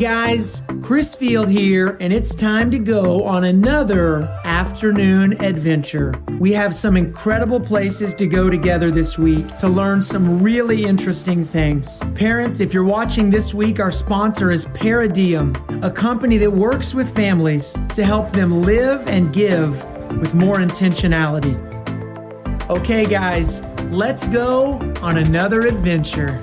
guys, Chris Field here, and it's time to go on another afternoon adventure. We have some incredible places to go together this week to learn some really interesting things. Parents, if you're watching this week, our sponsor is Paradiem, a company that works with families to help them live and give with more intentionality. Okay, guys, let's go on another adventure.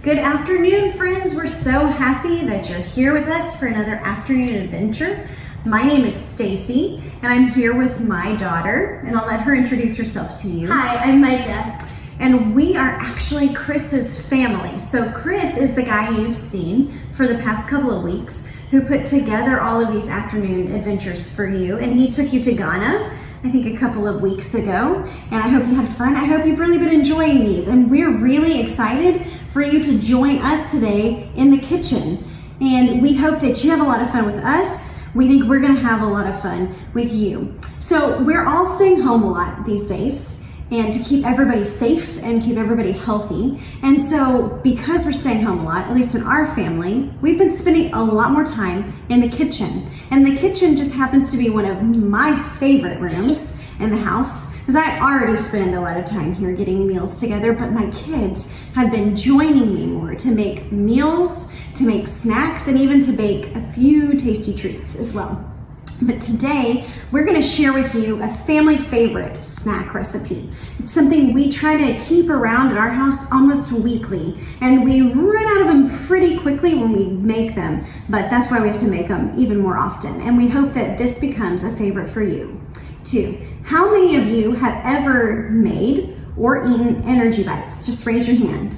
Good afternoon, friends. We're so happy that you're here with us for another afternoon adventure. My name is Stacy, and I'm here with my daughter, and I'll let her introduce herself to you. Hi, I'm Micah. And we are actually Chris's family. So Chris is the guy you've seen for the past couple of weeks who put together all of these afternoon adventures for you, and he took you to Ghana, I think a couple of weeks ago, and I hope you had fun. I hope you've really been enjoying these, and we're really excited for you to join us today in the kitchen. And we hope that you have a lot of fun with us. We think we're gonna have a lot of fun with you. So we're all staying home a lot these days, and to keep everybody safe and keep everybody healthy. And so because we're staying home a lot, at least in our family, we've been spending a lot more time in the kitchen. And the kitchen just happens to be one of my favorite rooms in the house, because I already spend a lot of time here getting meals together, but my kids have been joining me more to make meals, to make snacks, and even to bake a few tasty treats as well. But today, we're gonna share with you a family favorite snack recipe. It's something we try to keep around at our house almost weekly, and we run out of them pretty quickly when we make them, but that's why we have to make them even more often. And we hope that this becomes a favorite for you too. How many of you have ever made or eaten energy bites? Just raise your hand.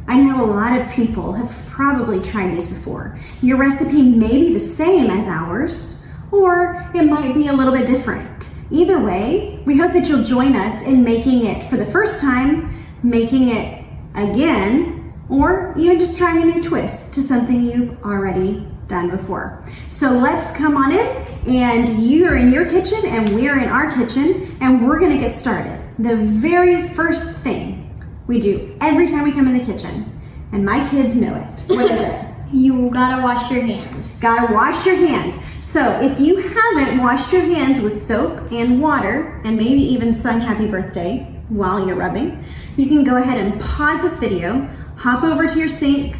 I know a lot of people have probably tried these before. Your recipe may be the same as ours, or it might be a little bit different. Either way, we hope that you'll join us in making it for the first time, making it again, or even just trying a new twist to something you've already done before. So let's come on in, and you are in your kitchen and we are in our kitchen, and we're gonna get started. The very first thing we do every time we come in the kitchen, and my kids know it. What is it? You gotta wash your hands. Gotta wash your hands. So if you haven't washed your hands with soap and water, and maybe even sung happy birthday while you're rubbing, you can go ahead and pause this video, hop over to your sink,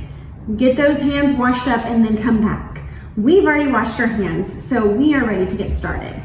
get those hands washed up, and then come back. We've already washed our hands, so we are ready to get started.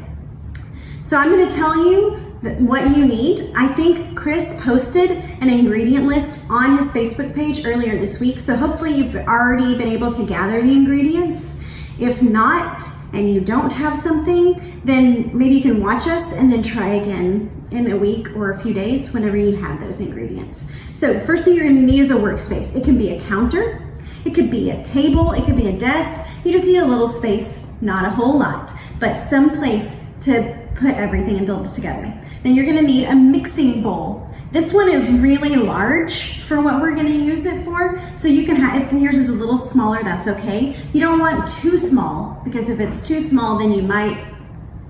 So I'm gonna tell you what you need. I think Chris posted an ingredient list on his Facebook page earlier this week, so hopefully you've already been able to gather the ingredients. If not, and you don't have something, then maybe you can watch us and then try again in a week or a few days whenever you have those ingredients. So the first thing you're gonna need is a workspace. It can be a counter, it could be a table, it could be a desk. You just need a little space, not a whole lot, but some place to put everything and build it together. Then you're gonna need a mixing bowl. This one is really large for what we're gonna use it for. So you can have, if yours is a little smaller, that's okay. You don't want too small, because if it's too small, then you might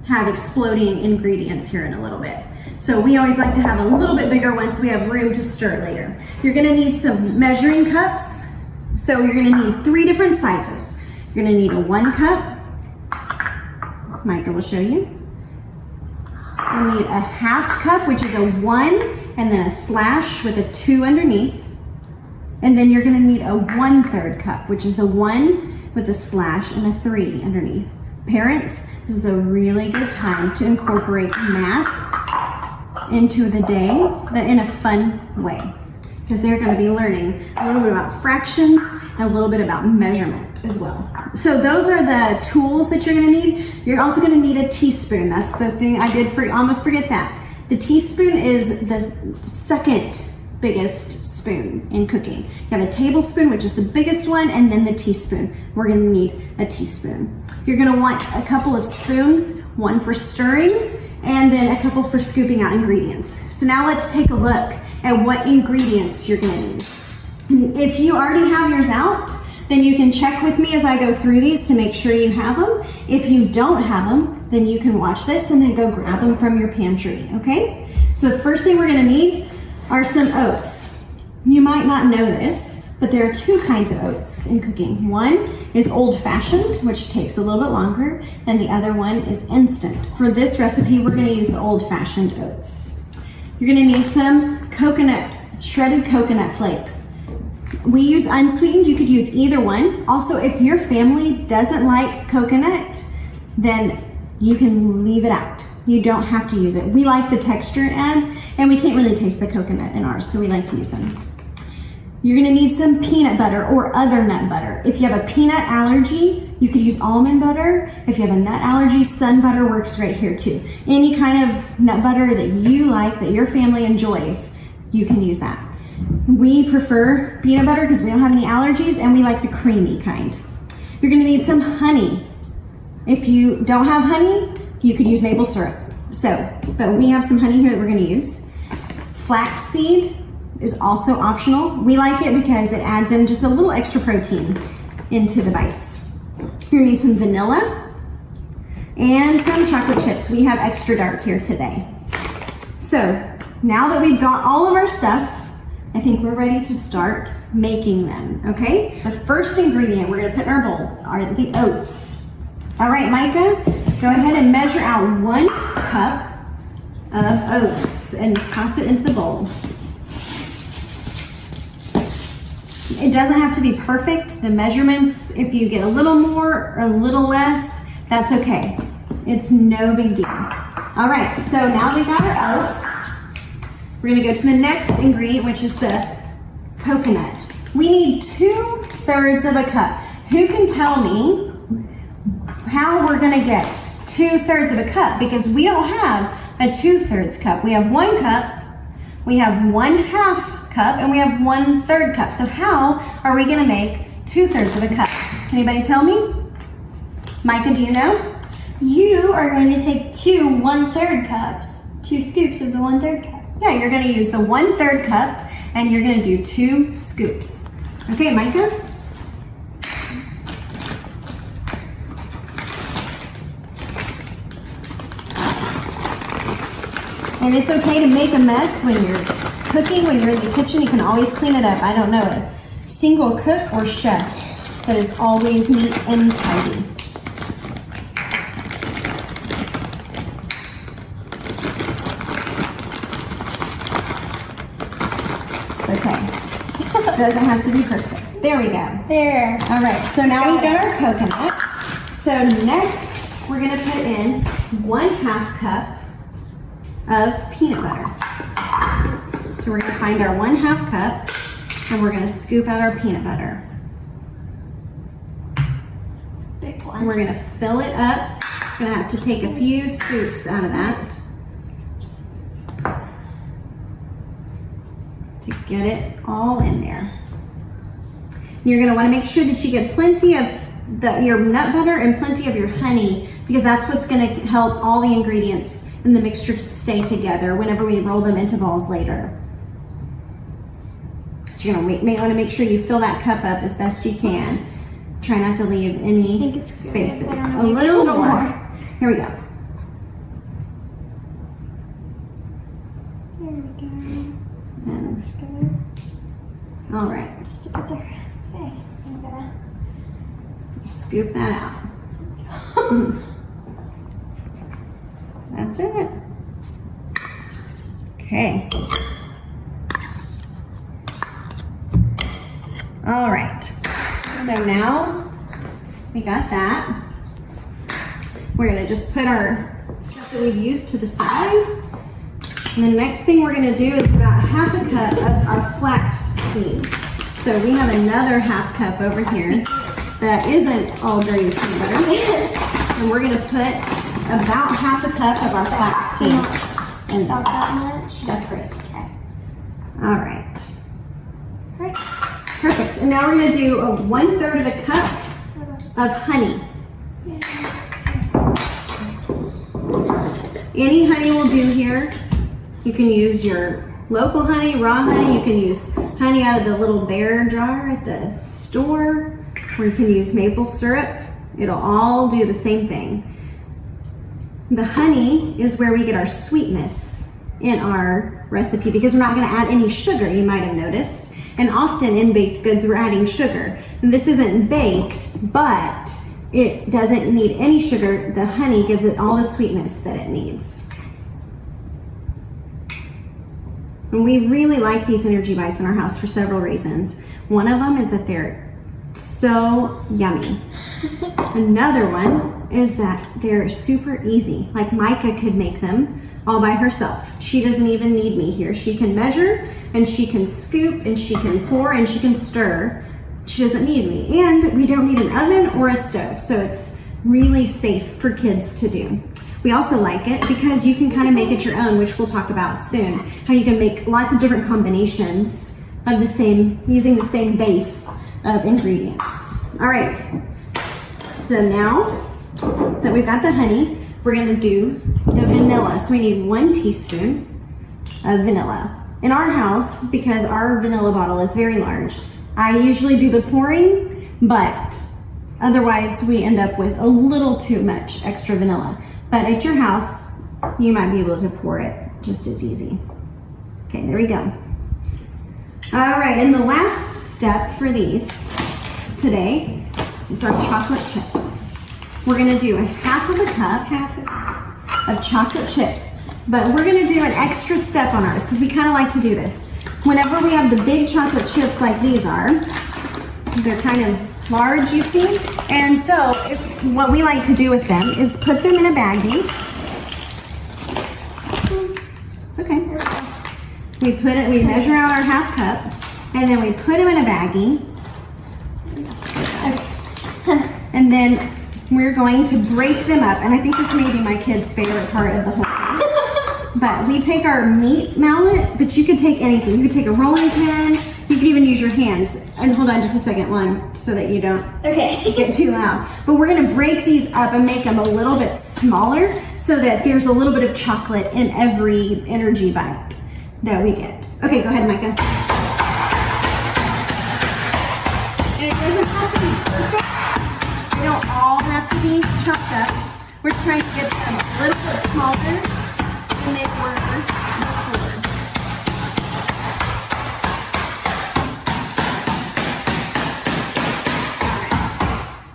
have exploding ingredients here in a little bit. So we always like to have a little bit bigger one so we have room to stir later. You're gonna need some measuring cups. So you're gonna need 3 different sizes. You're gonna need a 1 cup. Micah will show you. You need a 1/2 cup, which is a 1, and then a slash with a 2 underneath. And then you're gonna need a 1/3 cup, which is a 1 with a slash and a 3 underneath. Parents, this is a really good time to incorporate math into the day, but in a fun way, because they're gonna be learning a little bit about fractions and a little bit about measurement as well. So those are the tools that you're gonna need. You're also gonna need a teaspoon. That's the thing I did almost forget that. The teaspoon is the second biggest spoon in cooking. You have a tablespoon, which is the biggest one, and then the teaspoon. We're gonna need a teaspoon. You're gonna want a couple of spoons, one for stirring, and then a couple for scooping out ingredients. So now let's take a look at what ingredients you're gonna need. And if you already have yours out, then you can check with me as I go through these to make sure you have them. If you don't have them, then you can watch this and then go grab them from your pantry, okay? So the first thing we're gonna need are some oats. You might not know this, but there are two kinds of oats in cooking. One is old-fashioned, which takes a little bit longer, and the other one is instant. For this recipe, we're gonna use the old-fashioned oats. You're gonna need some shredded coconut flakes. We use unsweetened, you could use either one. Also, if your family doesn't like coconut, then you can leave it out. You don't have to use it. We like the texture it adds, and we can't really taste the coconut in ours, so we like to use them. You're gonna need some peanut butter or other nut butter. If you have a peanut allergy, you could use almond butter. If you have a nut allergy, sun butter works right here too. Any kind of nut butter that you like, that your family enjoys, you can use that. We prefer peanut butter because we don't have any allergies, and we like the creamy kind. You're gonna need some honey. If you don't have honey, you could use maple syrup. But we have some honey here that we're gonna use. Flaxseed is also optional. We like it because it adds in just a little extra protein into the bites. You're gonna need some vanilla and some chocolate chips. We have extra dark here today. So now that we've got all of our stuff, I think we're ready to start making them, okay? The first ingredient we're gonna put in our bowl are the oats. All right, Micah, go ahead and measure out 1 cup of oats and toss it into the bowl. It doesn't have to be perfect. The measurements, if you get a little more or a little less, that's okay. It's no big deal. All right, so now we got our oats. We're gonna go to the next ingredient, which is the coconut. We need 2/3 of a cup. Who can tell me how we're gonna get 2/3 of a cup? Because we don't have a 2/3 cup. We have 1 cup, we have 1/2 cup, and we have 1/3 cup. So how are we gonna make 2/3 of a cup? Can anybody tell me? Micah, do you know? You are going to take 2 1/3 cups, 2 scoops of the 1/3 cup. Yeah, you're gonna use the 1/3 cup, and you're gonna do 2 scoops. Okay, Micah? And it's okay to make a mess when you're cooking, when you're in the kitchen. You can always clean it up. I don't know a single cook or chef that is always neat and tidy. It's okay. It doesn't have to be perfect. There we go. There. All right, so now we've got our coconut. So next, we're gonna put in 1/2 cup of peanut butter. So we're gonna find our 1/2 cup, and we're gonna scoop out our peanut butter. Big And one. we're gonna fill it up. We're gonna have to take a few scoops out of that to get it all in there. You're gonna wanna make sure that you get plenty of your nut butter and plenty of your honey, because that's what's gonna help all the ingredients in the mixture to stay together whenever we roll them into balls later. So you're gonna wanna make sure you fill that cup up as best you can. Try not to leave any spaces. A little more. Here we go. There we go. And, Just gonna all right, stick it there. Okay. I'm gonna. scoop that out. That's it. Okay. All right. So now we got that. We're gonna just put our stuff that we've used to the side. And the next thing we're gonna do is about 1/2 cup of our flax seeds. So we have another 1/2 cup over here that isn't all dirty peanut butter. And we're gonna put about 1/2 cup of our flax seeds in About there. that much. That's great. Okay. All right. Right. Perfect. And now we're gonna do a 1/3 of a cup of honey. Any honey will do here. You can use your local honey, raw honey. You can use honey out of the little bear jar at the store, or you can use maple syrup. It'll all do the same thing. The honey is where we get our sweetness in our recipe, because we're not gonna add any sugar, you might have noticed. And often in baked goods, we're adding sugar. And this isn't baked, but it doesn't need any sugar. The honey gives it all the sweetness that it needs. And we really like these energy bites in our house for several reasons. One of them is that they're so yummy. Another one is that they're super easy. Like Micah could make them all by herself. She doesn't even need me here. She can measure and she can scoop and she can pour and she can stir. She doesn't need me. And we don't need an oven or a stove. So it's really safe for kids to do. We also like it because you can kind of make it your own, which we'll talk about soon. How you can make lots of different combinations of the same, using the same base of ingredients. All right, so now that we've got the honey, we're gonna do the vanilla. So we need 1 teaspoon of vanilla. In our house, because our vanilla bottle is very large, I usually do the pouring, but otherwise we end up with a little too much extra vanilla. But at your house, you might be able to pour it just as easy. Okay, there we go. All right, and the last step for these today is our chocolate chips. We're gonna do a half of a cup of chocolate chips, but we're gonna do an extra step on ours because we kind of like to do this. Whenever we have the big chocolate chips like these are, they're kind of large, you see? And so what we like to do with them is put them in a baggie. It's okay. We measure out our half cup and then we put them in a baggie. And then we're going to break them up. And I think this may be my kid's favorite part of the whole thing. But we take our meat mallet, but you could take anything. You could take a rolling pin. You can even use your hands. And hold on just a second, one, so that you don't get too loud. But we're gonna break these up and make them a little bit smaller so that there's a little bit of chocolate in every energy bite that we get. Okay, go ahead, Micah. And it doesn't have to be perfect. They don't all have to be chopped up. We're trying to get them a little bit smaller than they were before.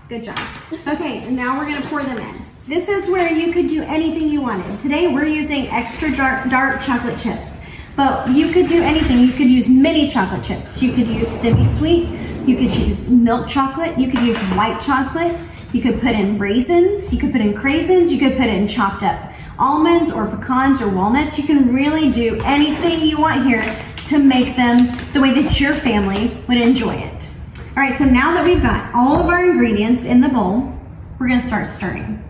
Good job. Okay, and now we're gonna pour them in. This is where you could do anything you wanted. Today we're using extra dark chocolate chips, but you could do anything. You could use mini chocolate chips. You could use semi-sweet. You could use milk chocolate. You could use white chocolate. You could put in raisins. You could put in craisins. You could put in chopped up almonds or pecans or walnuts. You can really do anything you want here to make them the way that your family would enjoy it. All right, so now that we've got all of our ingredients in the bowl, we're gonna start stirring.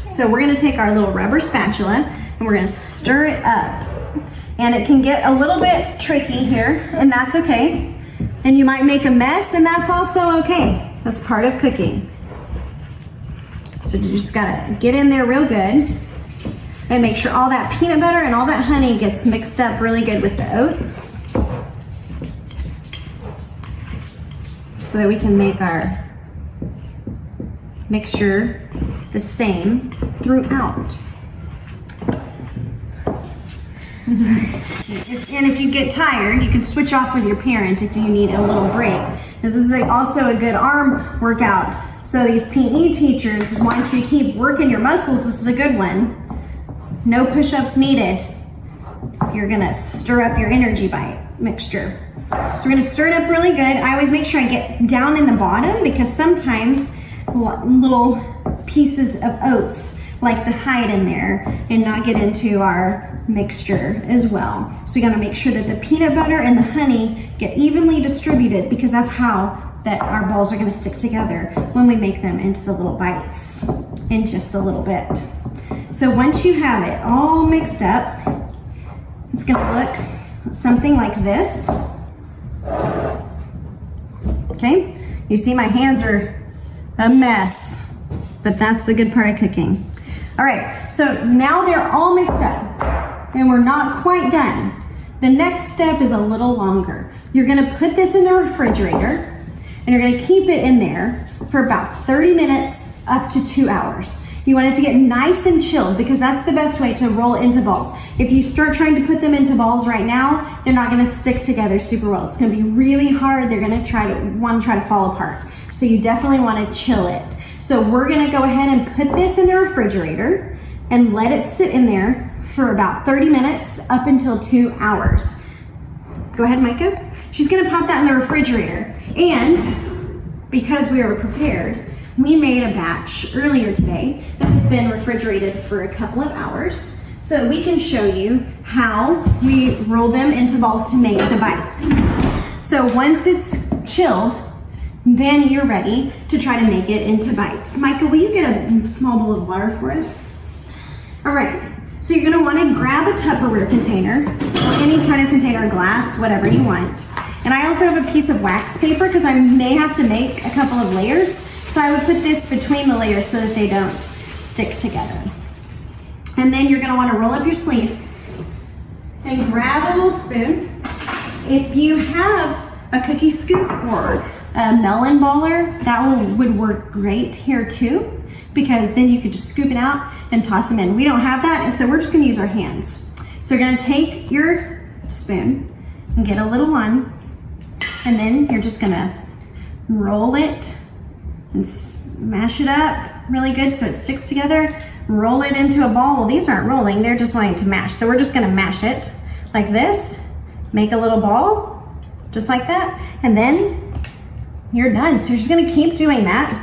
So we're gonna take our little rubber spatula and we're gonna stir it up. And it can get a little bit tricky here, and that's okay. And you might make a mess, and that's also okay. That's part of cooking. So you just gotta get in there real good and make sure all that peanut butter and all that honey gets mixed up really good with the oats, so that we can make our mixture the same throughout. And if you get tired, you can switch off with your parent if you need a little break. This is also a good arm workout. So these PE teachers want you to keep working your muscles. This is a good one. No push-ups needed. You're gonna stir up your energy bite mixture. So we're gonna stir it up really good. I always make sure I get down in the bottom because sometimes little pieces of oats like to hide in there and not get into our mixture as well. So we gotta make sure that the peanut butter and the honey get evenly distributed because that's how that our balls are gonna stick together when we make them into the little bites in just a little bit. So once you have it all mixed up, it's gonna look something like this. Okay, you see my hands are a mess, but that's the good part of cooking. All right, so now they're all mixed up and we're not quite done. The next step is a little longer. You're gonna put this in the refrigerator and you're gonna keep it in there for about 30 minutes up to 2 hours. You want it to get nice and chilled because that's the best way to roll it into balls. If you start trying to put them into balls right now, they're not gonna stick together super well. It's gonna be really hard. They're gonna want to try to fall apart. So you definitely wanna chill it. So we're gonna go ahead and put this in the refrigerator and let it sit in there for about 30 minutes up until 2 hours. Go ahead, Micah. She's gonna pop that in the refrigerator. And because we were prepared, we made a batch earlier today that has been refrigerated for a couple of hours so we can show you how we roll them into balls to make the bites. So once it's chilled, then you're ready to try to make it into bites. Micah, will you get a small bowl of water for us? All right, so you're gonna wanna grab a Tupperware container, or any kind of container, glass, whatever you want. And I also have a piece of wax paper because I may have to make a couple of layers. So I would put this between the layers so that they don't stick together. And then you're gonna wanna roll up your sleeves and grab a little spoon. If you have a cookie scoop or a melon baller, that would work great here too, because then you could just scoop it out and toss them in. We don't have that, so we're just gonna use our hands. So you're gonna take your spoon and get a little one, and then you're just gonna roll it and smash it up really good so it sticks together. Roll it into a ball. Well, these aren't rolling, they're just wanting to mash. So we're just gonna mash it like this, make a little ball, just like that, and then you're done. So you're just gonna keep doing that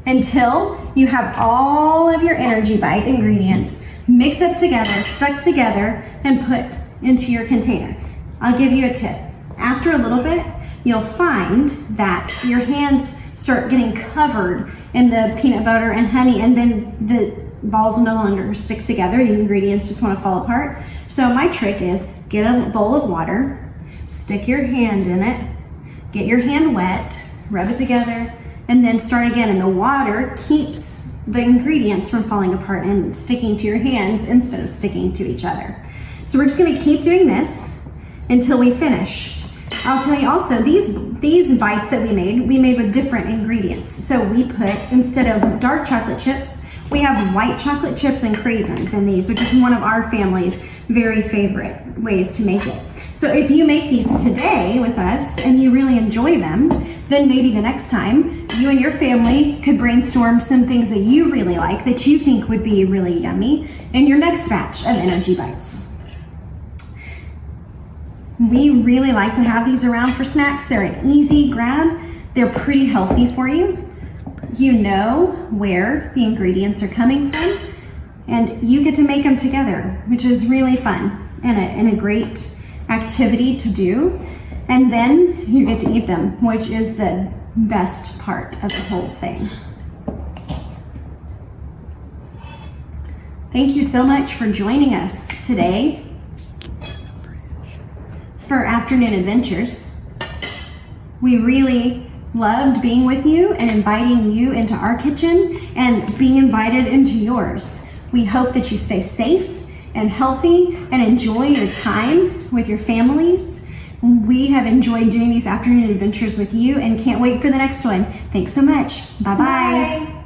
until you have all of your Energy Bite ingredients mixed up together, stuck together, and put into your container. I'll give you a tip. After a little bit, you'll find that your hands start getting covered in the peanut butter and honey, and then the balls no longer stick together. The ingredients just want to fall apart. So my trick is get a bowl of water, stick your hand in it, get your hand wet, rub it together, and then start again. And the water keeps the ingredients from falling apart and sticking to your hands instead of sticking to each other. So we're just going to keep doing this until we finish. I'll tell you also, these bites that we made with different ingredients. So we put, instead of dark chocolate chips, we have white chocolate chips and craisins in these, which is one of our family's very favorite ways to make it. So if you make these today with us and you really enjoy them, then maybe the next time you and your family could brainstorm some things that you really like, that you think would be really yummy in your next batch of Energy Bites. We really like to have these around for snacks. They're an easy grab. They're pretty healthy for you. You know where the ingredients are coming from, and you get to make them together, which is really fun and a great activity to do. And then you get to eat them, which is the best part of the whole thing. Thank you so much for joining us today for Afternoon Adventures. We really loved being with you and inviting you into our kitchen and being invited into yours. We hope that you stay safe and healthy and enjoy your time with your families. We have enjoyed doing these Afternoon Adventures with you and can't wait for the next one. Thanks so much. Bye-bye. Bye.